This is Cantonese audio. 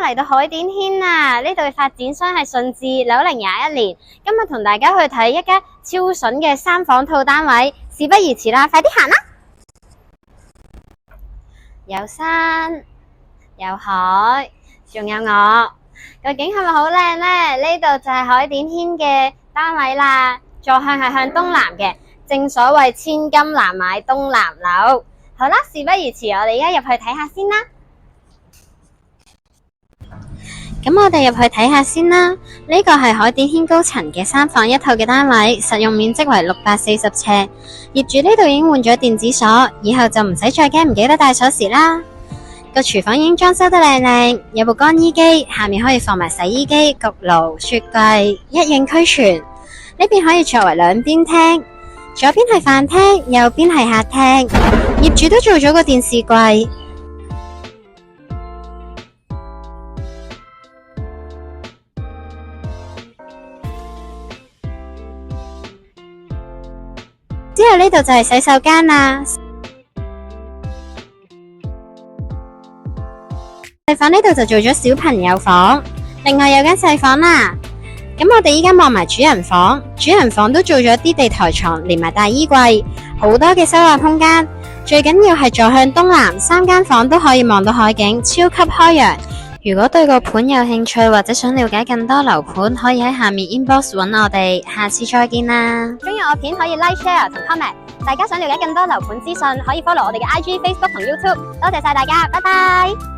嚟到海點軒啊！呢度嘅發展商係順治9021年。今日同大家去睇一間超筍嘅3房套單位，事不宜遲啦，快啲行啦！有山，有海，仲有我，究竟係咪好靚呢？呢度就係海點軒嘅單位啦，坐向係向東南嘅，正所謂千金難買東南樓。好啦，事不宜遲，我哋而家入去睇下先啦。咁我哋入去睇下先啦。呢個係海點軒高層嘅3房1套嘅單位，實用面積為640尺。業主呢度已經換咗電子鎖，以後就唔使再驚唔記得帶鎖匙啦。個廚房已經裝修得靚靚，有部乾衣機，下面可以放埋洗衣機、焗爐、雪櫃，一應俱全。呢邊可以作為兩邊廳，左邊係飯廳，右邊係客廳。業主都做咗個電視櫃。之後呢度就係洗手間啦。細房呢度就做咗小朋友房，另外有間細房啦。咁我哋依家望埋主人房，主人房都做咗啲地台床，連埋大衣櫃，好多嘅收納空間。最緊要係坐向東南，3間房都可以望到海景，超級開揚。如果對個盤有興趣或者想了解更多樓盤，可以喺下面 inbox 揾我哋。下次再見啦！鍾意我片可以 like、share 同 comment。大家想了解更多樓盤資訊，可以 follow 我哋嘅IG、Facebook 同 YouTube。多謝晒大家，拜拜。